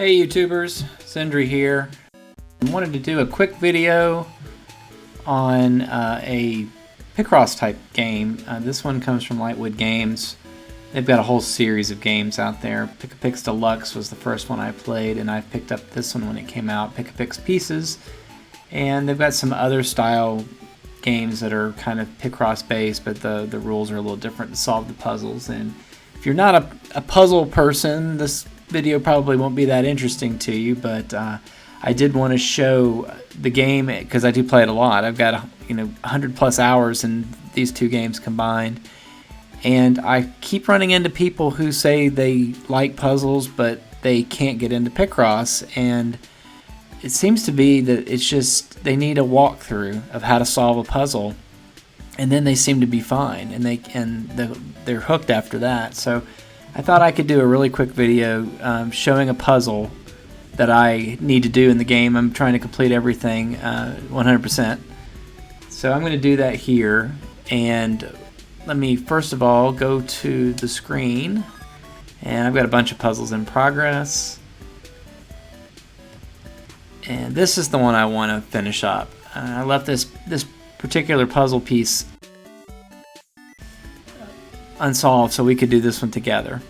Hey YouTubers, Zindrey here. I wanted to do a quick video on a Picross type game. This one comes from Lightwood Games. They've got a whole series of games out there. Pic-A-Pix Deluxe was the first one I played, and I picked up this one when it came out, Pic-A-Pix Pieces. And they've got some other style games that are kind of Picross based, but the rules are a little different to solve the puzzles. And if you're not a puzzle person, this video probably won't be that interesting to you, but I did want to show the game because I do play it a lot. I've got 100 plus hours in these two games combined, and I keep running into people who say they like puzzles but they can't get into Picross, and it seems to be that it's just they need a walkthrough of how to solve a puzzle, and then they seem to be fine, and they're hooked after that. So I thought I could do a really quick video showing a puzzle that I need to do in the game. I'm trying to complete everything 100%. So I'm going to do that here, and let me first of all go to the screen, and I've got a bunch of puzzles in progress, and this is the one I want to finish up. I left this particular puzzle piece unsolved so we could do this one together.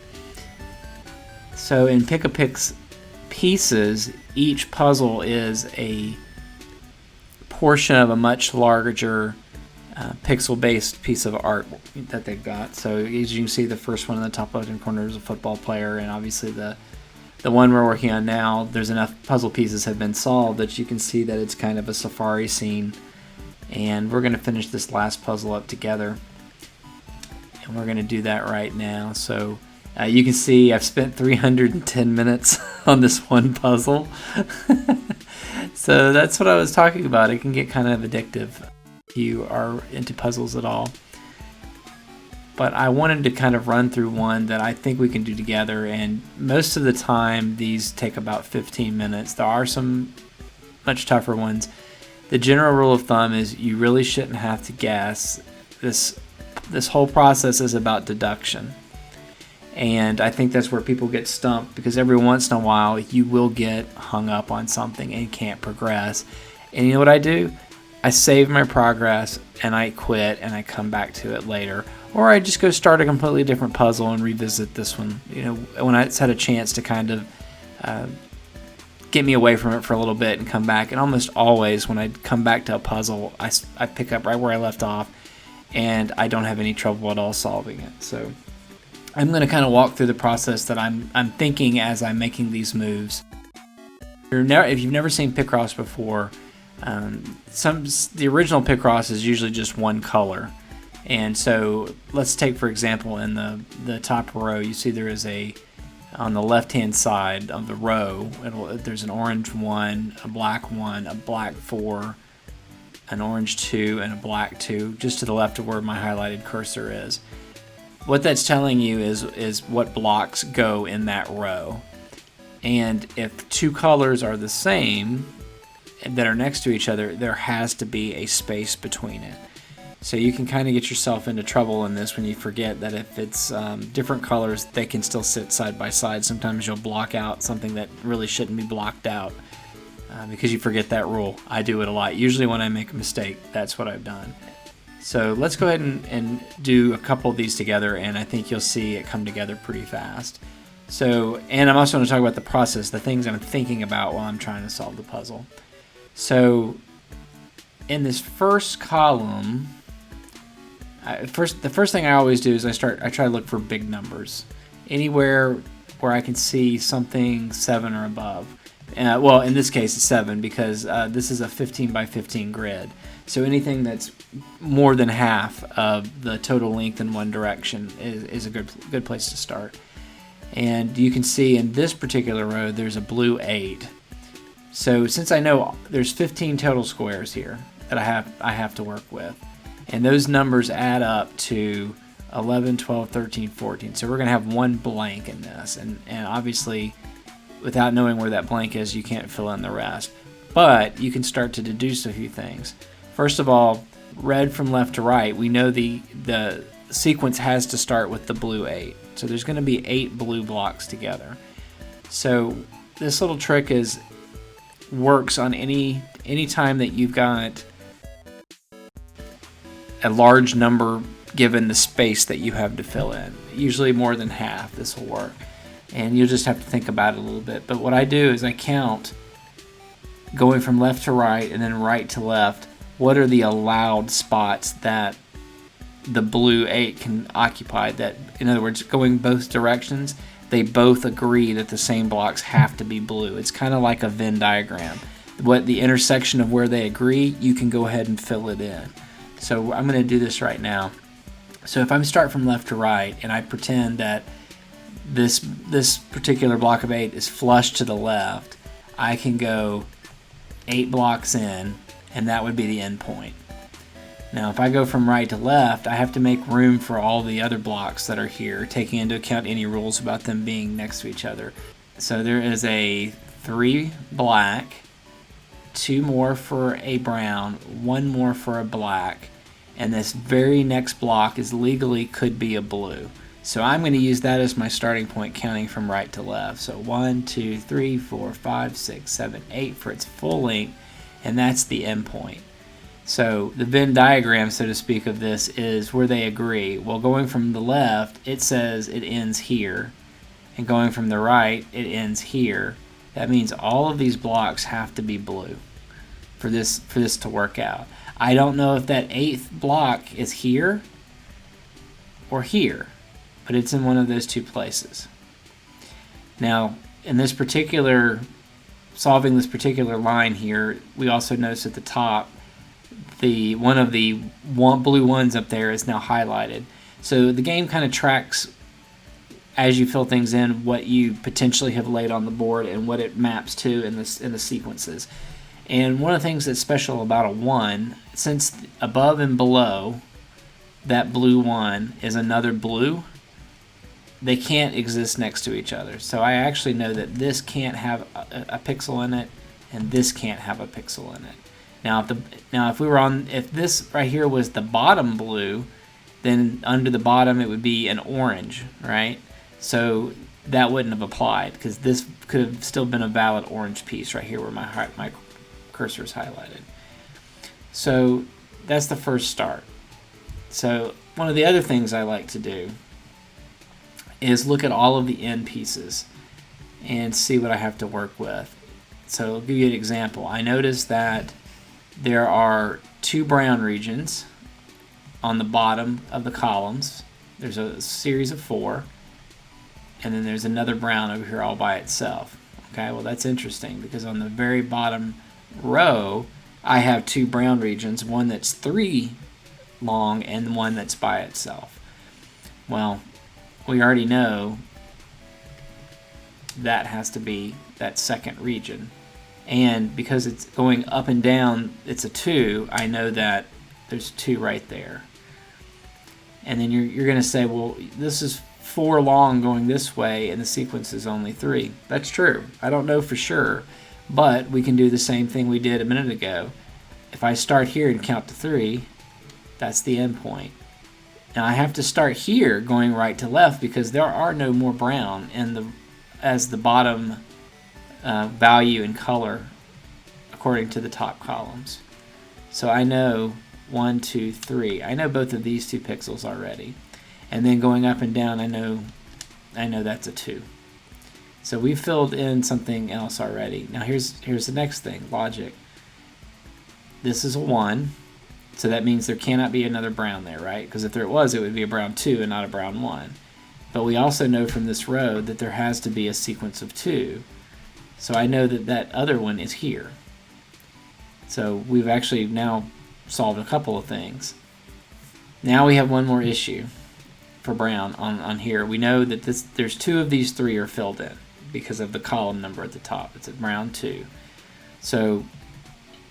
So in Pic-A-Pix Pieces, each puzzle is a portion of a much larger pixel-based piece of art that they've got. So as you can see, the first one in the top left-hand corner is a football player, and obviously the one we're working on now, there's enough puzzle pieces have been solved that you can see that it's kind of a safari scene. And we're going to finish this last puzzle up together, and we're going to do that right now. So you can see I've spent 310 minutes on this one puzzle. So that's what I was talking about. It can get kind of addictive if you are into puzzles at all. But I wanted to kind of run through one that I think we can do together, and most of the time these take about 15 minutes. There are some much tougher ones. The general rule of thumb is you really shouldn't have to guess. This whole process is about deduction. And I think that's where people get stumped, because every once in a while you will get hung up on something and can't progress. And you know what I do? I save my progress and I quit and I come back to it later. Or I just go start a completely different puzzle and revisit this one, when it's had a chance to kind of get me away from it for a little bit and come back. And almost always when I come back to a puzzle, I pick up right where I left off, and I don't have any trouble at all solving it. So I'm going to kind of walk through the process that I'm thinking as I'm making these moves. If you've never seen Picross before, the original Picross is usually just one color. And so let's take, for example, in the top row, you see there is on the left-hand side of the row, there's an orange 1, a black 1, a black 4, an orange 2, and a black 2, just to the left of where my highlighted cursor is. What that's telling you is what blocks go in that row. And if two colors are the same that are next to each other, there has to be a space between it. So you can kind of get yourself into trouble in this when you forget that if it's different colors, they can still sit side by side. Sometimes you'll block out something that really shouldn't be blocked out because you forget that rule. I do it a lot. Usually when I make a mistake, that's what I've done. So let's go ahead and do a couple of these together, and I think you'll see it come together pretty fast. So, and I'm also going to talk about the process, the things I'm thinking about while I'm trying to solve the puzzle. So in this first column, the first thing I always do is I try to look for big numbers, anywhere where I can see something 7 or above. Well, in this case it's 7 because this is a 15 by 15 grid. So anything that's more than half of the total length in one direction is a good place to start. And you can see in this particular row there's a blue 8. So since I know there's 15 total squares here that I have to work with, and those numbers add up to 11, 12, 13, 14. So we're going to have one blank in this, and obviously without knowing where that blank is, you can't fill in the rest. But you can start to deduce a few things. First of all, read from left to right, we know the sequence has to start with the blue 8. So there's going to be 8 blue blocks together. So this little trick works on any time that you've got a large number given the space that you have to fill in. Usually more than half, this will work. And you'll just have to think about it a little bit. But what I do is I count, going from left to right and then right to left, what are the allowed spots that the blue 8 can occupy. That, in other words, going both directions, they both agree that the same blocks have to be blue. It's kind of like a Venn diagram. What the intersection of where they agree, you can go ahead and fill it in. So I'm going to do this right now. So if I start from left to right and I pretend that this particular block of 8 is flush to the left, I can go 8 blocks in, and that would be the end point. Now if I go from right to left, I have to make room for all the other blocks that are here, taking into account any rules about them being next to each other. So there is a 3 black, 2 more for a brown, 1 more for a black, and this very next block is legally could be a blue. So I'm going to use that as my starting point, counting from right to left. So 1, 2, 3, 4, 5, 6, 7, 8 for its full length, and that's the end point. So the Venn diagram, so to speak, of this is where they agree. Well, going from the left, it says it ends here, and going from the right, it ends here. That means all of these blocks have to be blue for this to work out. I don't know if that 8th block is here or here, but it's in one of those 2 places. Now, in this particular, solving this particular line here, we also notice at the top, one of the blue ones up there is now highlighted. So the game kind of tracks, as you fill things in, what you potentially have laid on the board and what it maps to in the sequences. And one of the things that's special about a 1, since above and below that blue 1 is another blue, they can't exist next to each other. So I actually know that this can't have a pixel in it, and this can't have a pixel in it. Now, if this right here was the bottom blue, then under the bottom it would be an orange, right? So that wouldn't have applied, because this could have still been a valid orange piece right here where my cursor is highlighted. So that's the first start. So one of the other things I like to do is look at all of the end pieces and see what I have to work with. So I'll give you an example. I noticed that there are 2 brown regions on the bottom of the columns. There's a series of 4, and then there's another brown over here all by itself. Okay, well that's interesting, because on the very bottom row I have 2 brown regions, one that's 3 long and one that's by itself. Well, we already know that has to be that second region. And because it's going up and down, it's a 2, I know that there's 2 right there. And then you're going to say, well, this is 4 long going this way and the sequence is only 3. That's true. I don't know for sure, but we can do the same thing we did a minute ago. If I start here and count to 3, that's the end point. Now I have to start here going right to left, because there are no more brown as the bottom value and color according to the top columns. So I know 1, 2, 3. I know both of these 2 pixels already. And then going up and down, I know that's a 2. So we filled in something else already. Now here's the next thing, logic. This is a 1, so that means there cannot be another brown there, right? Because if there was, it would be a brown 2 and not a brown 1. But we also know from this row that there has to be a sequence of 2. So I know that that other one is here. So we've actually now solved a couple of things. Now we have one more issue for brown on here. We know that there's 2 of these 3 are filled in because of the column number at the top. It's a brown 2. So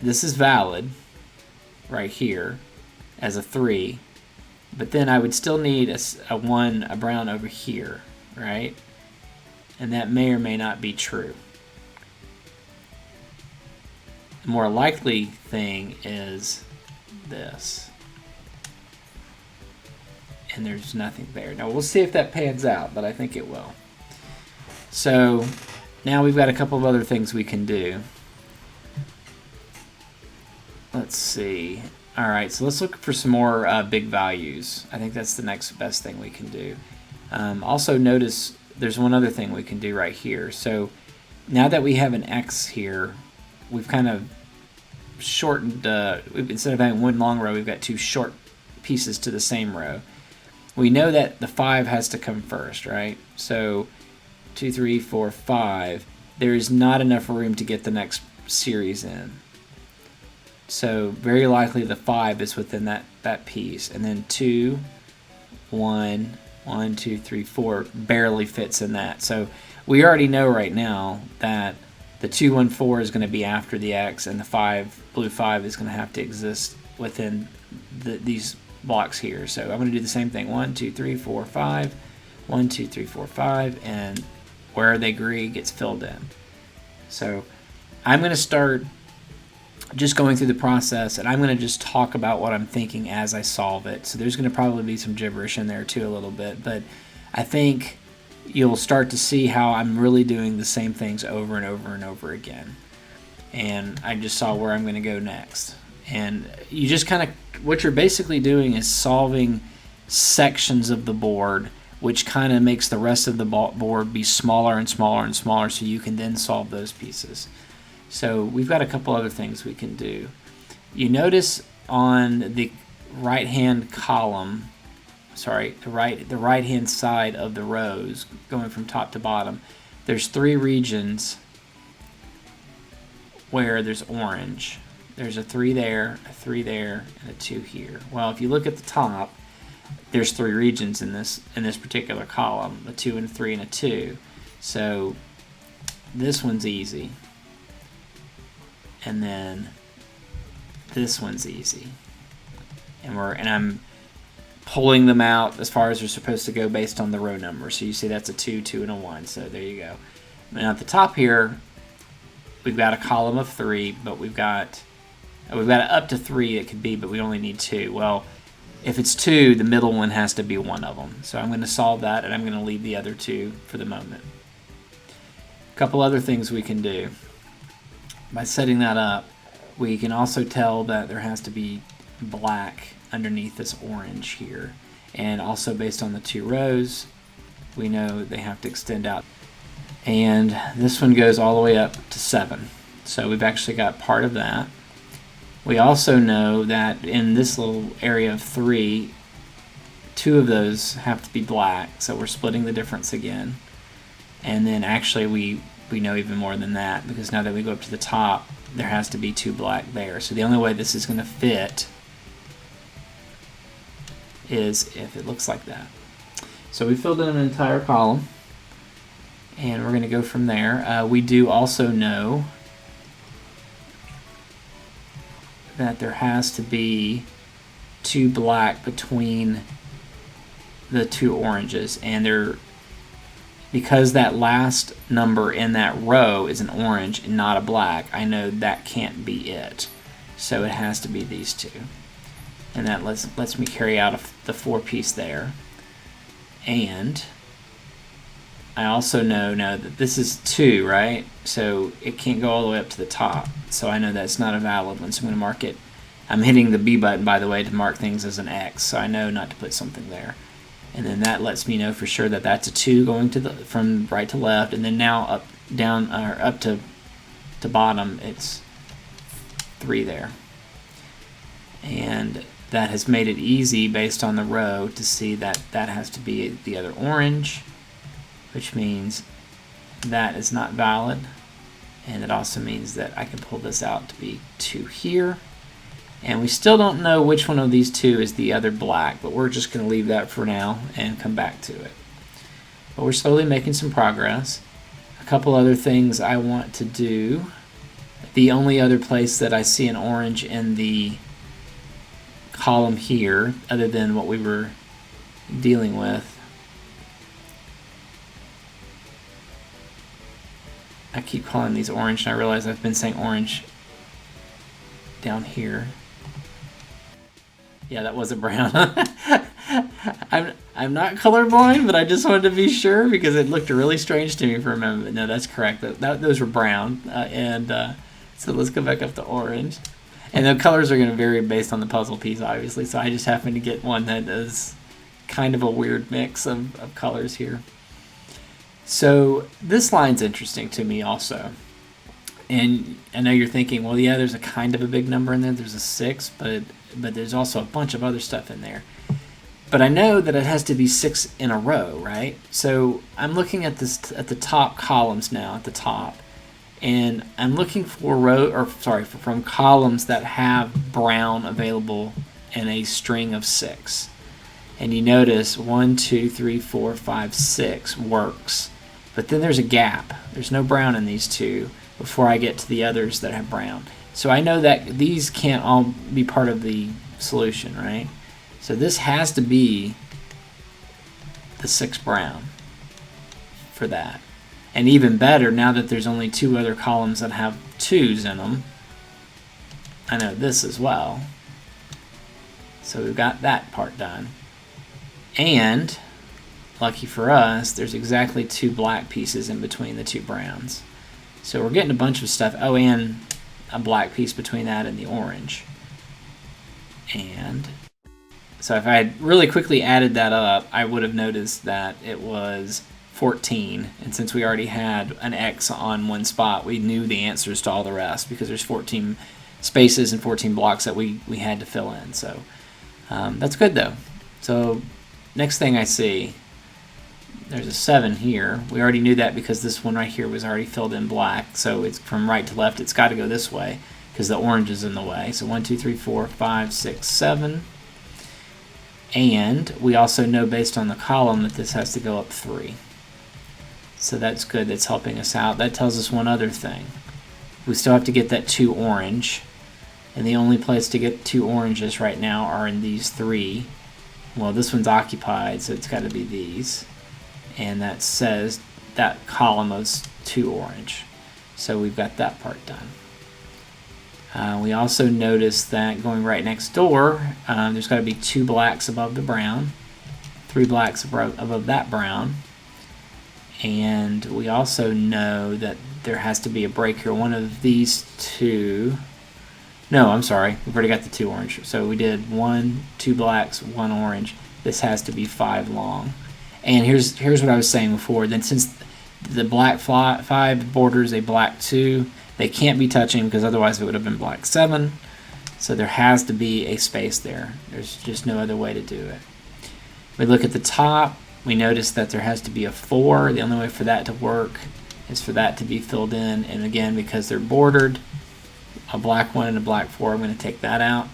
this is valid right here as a 3, but then I would still need a brown over here, right? And that may or may not be true. The more likely thing is this. And there's nothing there. Now we'll see if that pans out, but I think it will. So now we've got a couple of other things we can do. Let's see. All right, so let's look for some more big values. I think that's the next best thing we can do. Also notice there's one other thing we can do right here. So now that we have an X here, we've kind of shortened, instead of having one long row, we've got two short pieces to the same row. We know that the 5 has to come first, right? So 2, 3, 4, 5. There is not enough room to get the next series in. So very likely the 5 is within that piece. And then 2, 1, 1, 2, 3, 4 barely fits in that. So we already know right now that the 2, 1, 4 is going to be after the X, and the blue 5 is going to have to exist within these blocks here. So I'm going to do the same thing. 1, 2, 3, 4, 5. 1, 2, 3, 4, 5. And where they agree gets filled in. So I'm going to start just going through the process, and I'm going to just talk about what I'm thinking as I solve it. So there's going to probably be some gibberish in there too a little bit, but I think you'll start to see how I'm really doing the same things over and over and over again. And I just saw where I'm going to go next. And you just kind of, what you're basically doing is solving sections of the board, which kind of makes the rest of the board be smaller and smaller and smaller, so you can then solve those pieces. So we've got a couple other things we can do. You notice on the right-hand column, sorry, the right-hand side of the rows, going from top to bottom, there's 3 regions where there's orange. There's a 3 there, a 3 there, and a 2 here. Well, if you look at the top, there's 3 regions in this particular column, a 2 and a 3 and a 2. So this one's easy. And then this one's easy. And I'm pulling them out as far as they're supposed to go based on the row number. So you see that's a 2, 2, and a 1. So there you go. Now at the top here, we've got a column of 3, but we've got up to 3 it could be, but we only need 2. Well, if it's 2, the middle one has to be one of them. So I'm going to solve that, and I'm going to leave the other 2 for the moment. A couple other things we can do. By setting that up, we can also tell that there has to be black underneath this orange here. And also based on the 2 rows, we know they have to extend out. And this one goes all the way up to 7. So we've actually got part of that. We also know that in this little area of 3, 2 of those have to be black, so we're splitting the difference again. And then actually we know even more than that, because now that we go up to the top, there has to be 2 black there. So the only way this is going to fit is if it looks like that. So we filled in an entire column, and we're going to go from there. We do also know that there has to be 2 black between the 2 oranges, and because that last number in that row is an orange and not a black, I know that can't be it. So it has to be these 2. And that lets me carry out the 4 piece there. And I also know now that this is 2, right? So it can't go all the way up to the top. So I know that's not a valid one, so I'm going to mark it. I'm hitting the B button, by the way, to mark things as an X, so I know not to put something there. And then that lets me know for sure that that's a 2 going from right to left, and then now up to bottom, it's 3 there. And that has made it easy based on the row to see that that has to be the other orange, which means that is not valid. And it also means that I can pull this out to be 2 here. And we still don't know which one of these 2 is the other black, but we're just going to leave that for now and come back to it. But we're slowly making some progress. A couple other things I want to do. The only other place that I see an orange in the column here, other than what we were dealing with, I keep calling these orange, and I realize I've been saying orange down here. Yeah, that wasn't brown. I I'm not colorblind, but I just wanted to be sure because it looked really strange to me for a moment. But no, that's correct. Those were brown. So let's go back up to orange. And the colors are going to vary based on the puzzle piece, obviously. So I just happened to get one that is kind of a weird mix of colors here. So this line's interesting to me also. And I know you're thinking, well, yeah, there's a kind of a big number in there. There's a 6, but there's also a bunch of other stuff in there. But I know that it has to be 6 in a row, right? So I'm looking at this at the top columns now, at the top, and I'm looking for from columns that have brown available in a string of 6. And you notice 1, 2, 3, 4, 5, 6 works, but then there's a gap. There's no brown in these two before I get to the others that have brown. So I know that these can't all be part of the solution, right? So this has to be the 6 brown for that. And even better, now that there's only 2 other columns that have 2s in them, I know this as well. So we've got that part done. And, lucky for us, there's exactly 2 black pieces in between the 2 browns. So we're getting a bunch of stuff. Oh, and a black piece between that and the orange. And so if I had really quickly added that up, I would have noticed that it was 14. And since we already had an X on one spot, we knew the answers to all the rest because there's 14 spaces and 14 blocks that we had to fill in. So that's good though. So next thing I see, there's a 7 here. We already knew that because this one right here was already filled in black. So it's from right to left. It's got to go this way because the orange is in the way. So 1, 2, 3, 4, 5, 6, 7. And we also know based on the column that this has to go up 3. So that's good. That's helping us out. That tells us one other thing. We still have to get that 2 orange. And the only place to get 2 oranges right now are in these 3. Well, this one's occupied, so it's got to be these. And that says that column is 2 orange. So we've got that part done. We also notice that going right next door, there's got to be 2 blacks above the brown, 3 blacks above that brown, and we also know that there has to be a break here. One of these 2, no, I'm sorry, we've already got the 2 orange. So we did 1, 2 blacks, 1 orange. This has to be 5 long. And here's what I was saying before. Then since the black 5 borders a black 2, they can't be touching because otherwise it would have been black 7. So there has to be a space there. There's just no other way to do it. We look at the top. We notice that there has to be a 4. The only way for that to work is for that to be filled in. And again, because they're bordered, a black 1 and a black 4, I'm going to take that out.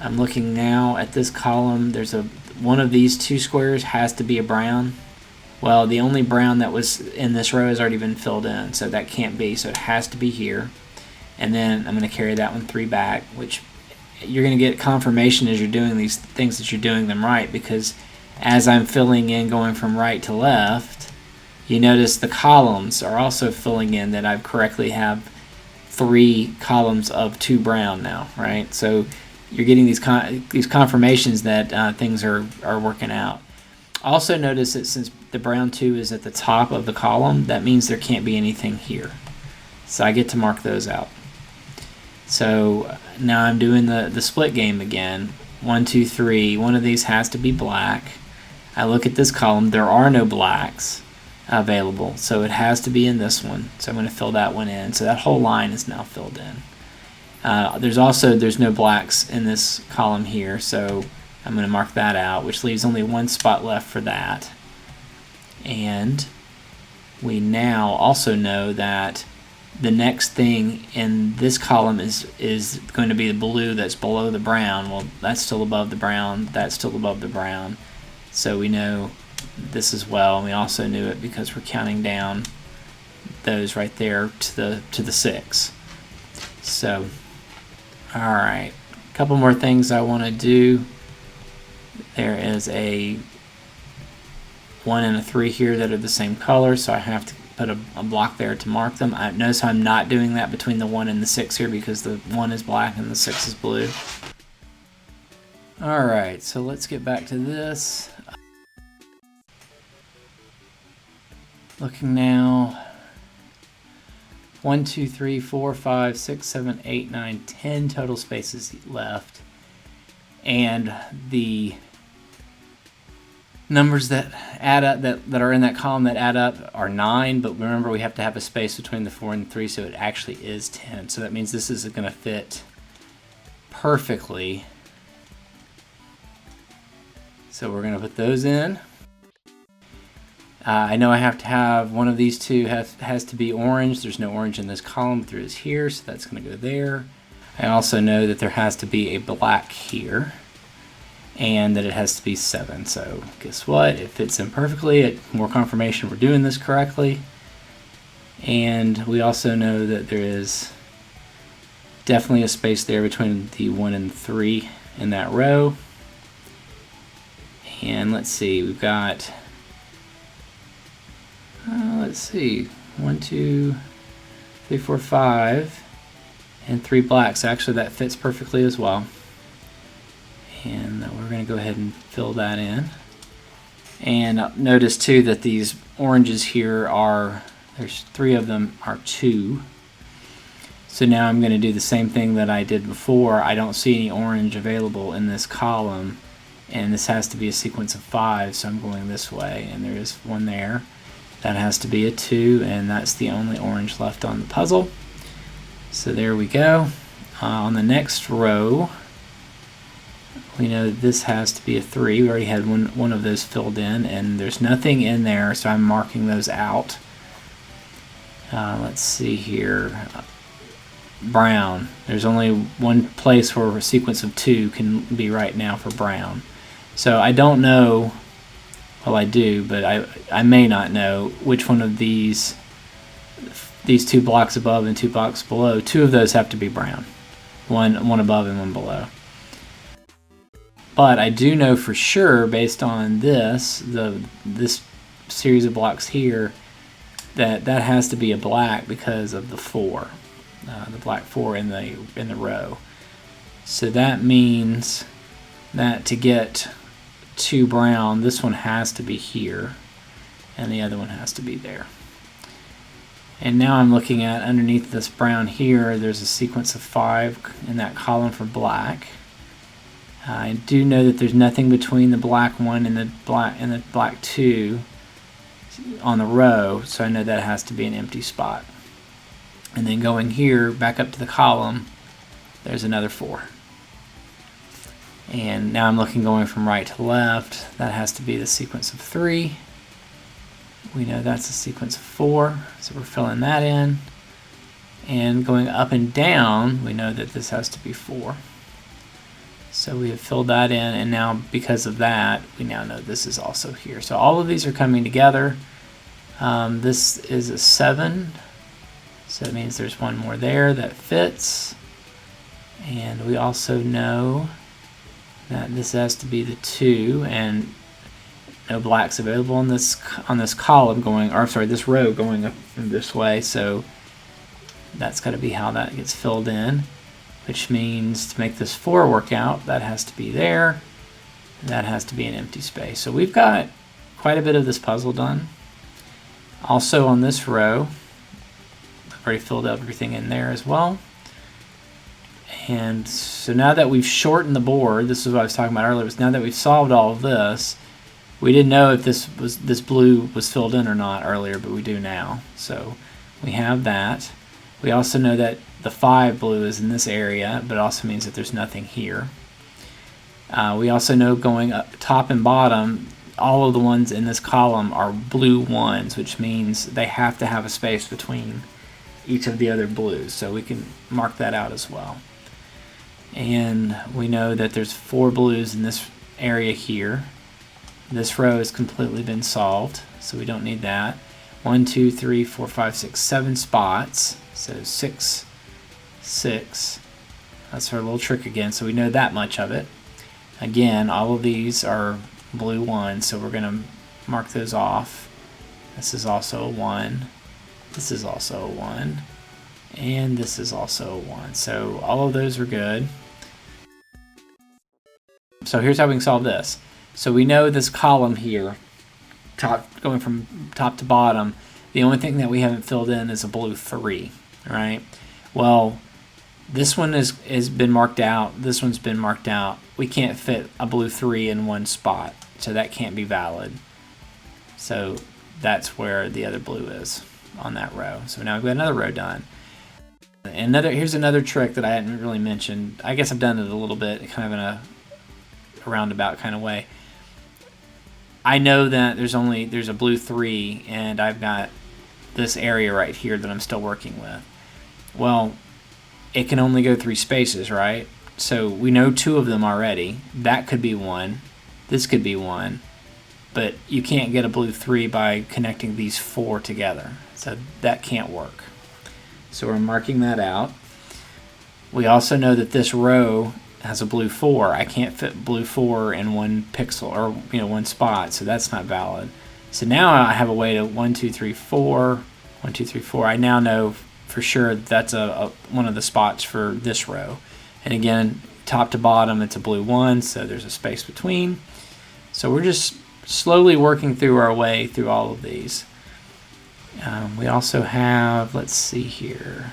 I'm looking now at this column. There's one of these 2 squares has to be a brown. Well, the only brown that was in this row has already been filled in, so that can't be, so it has to be here. And then I'm going to carry that one 3 back, which you're going to get confirmation as you're doing these things that you're doing them right, because as I'm filling in going from right to left, you notice the columns are also filling in that I correctly have 3 columns of 2 brown now, right? So you're getting these confirmations that things are working out. Also notice that since the brown 2 is at the top of the column, that means there can't be anything here. So I get to mark those out. So now I'm doing the split game again. 1, 2, 3. One of these has to be black. I look at this column. There are no blacks available, so it has to be in this one. So I'm going to fill that one in. So that whole line is now filled in. There's no blacks in this column here, so I'm going to mark that out, which leaves only 1 spot left for that. And we now also know that the next thing in this column is going to be the blue that's below the brown. Well, that's still above the brown. That's still above the brown. So we know this as well. And we also knew it because we're counting down those right there to the 6. So, all right. A couple more things I want to do. There is a 1 and a 3 here that are the same color, so I have to put a block there to mark them. Notice I'm not doing that between the 1 and the 6 here because the 1 is black and the 6 is blue. Alright, so let's get back to this. looking now. 1, 2, 3, 4, 5, 6, 7, 8, 9, 10 total spaces left. And the numbers that add up, that are in that column that add up, are 9, but remember we have to have a space between the 4 and the 3, so it actually is 10. So that means this is going to fit perfectly. So we're going to put those in. I know I have to have one of these two has to be orange. There's no orange in this column, but there is here, so that's going to go there. I also know that there has to be a black here, and that it has to be 7. So guess what? It fits in perfectly. More confirmation we're doing this correctly. And we also know that there is definitely a space there between the 1 and 3 in that row. And let's see, we've got, let's see, 1, 2, 3, 4, 5, and 3 blacks. Actually, that fits perfectly as well. And we're going to go ahead and fill that in. And notice too that these oranges here are, there's 3 of them are 2. So now I'm going to do the same thing that I did before. I don't see any orange available in this column, and this has to be a sequence of 5, so I'm going this way, and there is one there. That has to be a 2, and that's the only orange left on the puzzle. So there we go. On the next row, we know that this has to be a 3. We already had one of those filled in, and there's nothing in there, so I'm marking those out. Let's see here. Brown. There's only one place where a sequence of 2 can be right now for brown. So I don't know, well I do, but I may not know which one of these 2 blocks above and 2 blocks below, 2 of those have to be brown. One above and one below. But I do know for sure, based on this series of blocks here, that has to be a black because of the 4, the black 4 in the row. So that means that to get 2 brown, this one has to be here, and the other one has to be there. And now I'm looking at underneath this brown here, there's a sequence of 5 in that column for black. I do know that there's nothing between the black 1 and the black 2 on the row, so I know that has to be an empty spot. And then going here back up to the column, there's another 4. And now I'm looking going from right to left, that has to be the sequence of 3. We know that's a sequence of 4, so we're filling that in. And going up and down, we know that this has to be 4. So we have filled that in, and now because of that, we now know this is also here. So all of these are coming together. This is a 7, so that means there's one more there that fits. And we also know that this has to be the 2, and no blacks available on this column going, or sorry, this row going up this way. So that's got to be how that gets filled in, which means to make this 4 work out, that has to be there, and that has to be an empty space. So we've got quite a bit of this puzzle done. Also on this row, I've already filled up everything in there as well. And so now that we've shortened the board, this is what I was talking about earlier, was now that we've solved all of this, we didn't know if this blue was filled in or not earlier, but we do now. So we have that. We also know that the 5 blue is in this area, but it also means that there's nothing here. We also know going up top and bottom, all of the ones in this column are blue 1s, which means they have to have a space between each of the other blues. So we can mark that out as well. And we know that there's 4 blues in this area here. This row has completely been solved, so we don't need that. 1, 2, 3, 4, 5, 6, 7 spots. So 6, 6. That's our little trick again, so we know that much of it. Again, all of these are blue 1, so we're going to mark those off. This is also a 1. This is also a 1. And this is also a 1. So all of those are good. So here's how we can solve this. So we know this column here, going from top to bottom, The only thing that we haven't filled in is a blue 3, right? Well, this one has been marked out. This one's been marked out. We can't fit a blue 3 in one spot, so that can't be valid. So that's where the other blue is on that row. So now we've got another row done. Here's another trick that I hadn't really mentioned. I guess I've done it a little bit, kind of in a roundabout kind of way. I know that there's a blue 3, and I've got this area right here that I'm still working with. Well, it can only go 3 spaces, right? So we know 2 of them already. That could be 1. This could be 1. But you can't get a blue 3 by connecting these 4 together. So that can't work. So we're marking that out. We also know that this row has a blue 4. I can't fit blue 4 in one pixel, or one spot, so that's not valid. So now I have a way to 1, 2, 3, 4, 1, 2, 3, 4. I now know for sure that's one of the spots for this row. And again, top to bottom, it's a blue 1, so there's a space between. So we're just slowly working through our way through all of these. We also have, let's see here.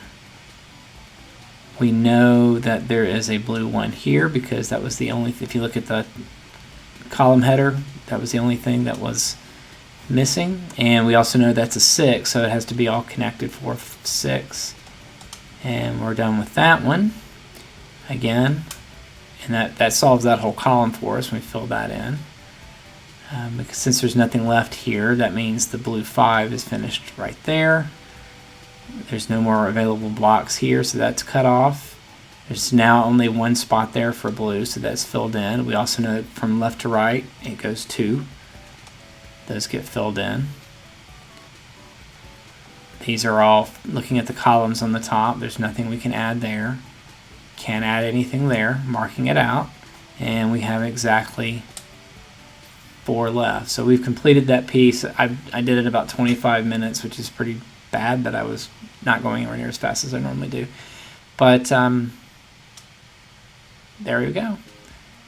We know that there is a blue 1 here because that was the only, if you look at the column header, that was the only thing that was missing. And we also know that's a 6, so it has to be all connected for 6. And we're done with that one. Again, and that solves that whole column for us when we fill that in. Because since there's nothing left here, that means the blue 5 is finished right there. There's no more available blocks here, so that's cut off. There's now only 1 spot there for blue, so that's filled in. We also know that from left to right, it goes 2. Those get filled in. These are all looking at the columns on the top. There's nothing we can add there. Can't add anything there, marking it out. And we have exactly 4 left. So we've completed that piece. I did it in about 25 minutes, which is pretty bad, but I was not going anywhere near as fast as I normally do. But there we go.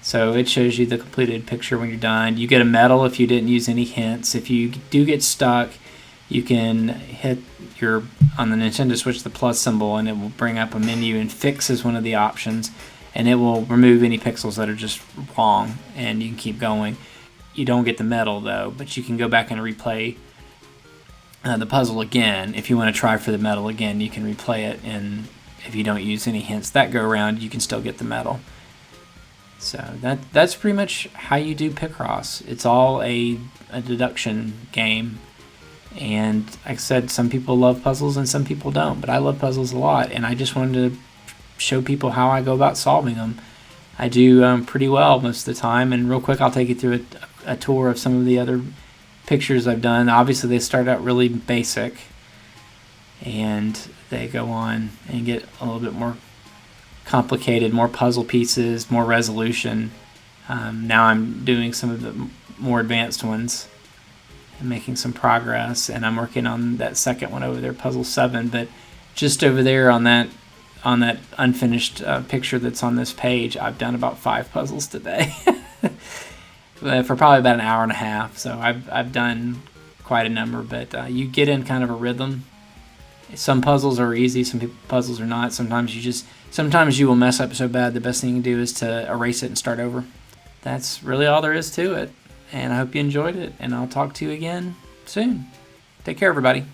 So it shows you the completed picture when you're done. You get a medal if you didn't use any hints. If you do get stuck, you can hit on the Nintendo Switch the plus symbol, and it will bring up a menu, and fix is one of the options, and it will remove any pixels that are just wrong, and you can keep going. You don't get the medal though, but you can go back and replay the puzzle again. If you want to try for the medal again, you can replay it, and if you don't use any hints that go around, you can still get the medal. So that's pretty much how you do Picross. It's all a deduction game, and like I said, some people love puzzles and some people don't, but I love puzzles a lot, and I just wanted to show people how I go about solving them. I do pretty well most of the time, and real quick I'll take you through a tour of some of the other pictures I've done. Obviously they start out really basic, and they go on and get a little bit more complicated, more puzzle pieces, more resolution. Now I'm doing some of the more advanced ones and making some progress, and I'm working on that second one over there, puzzle 7. But just over there on that unfinished picture that's on this page, I've done about 5 puzzles today for probably about an hour and a half. So I've done quite a number, but you get in kind of a rhythm. Some puzzles are easy, some puzzles are not. Sometimes you will mess up so bad, the best thing you can do is to erase it and start over. That's really all there is to it, and I hope you enjoyed it, and I'll talk to you again soon. Take care, everybody.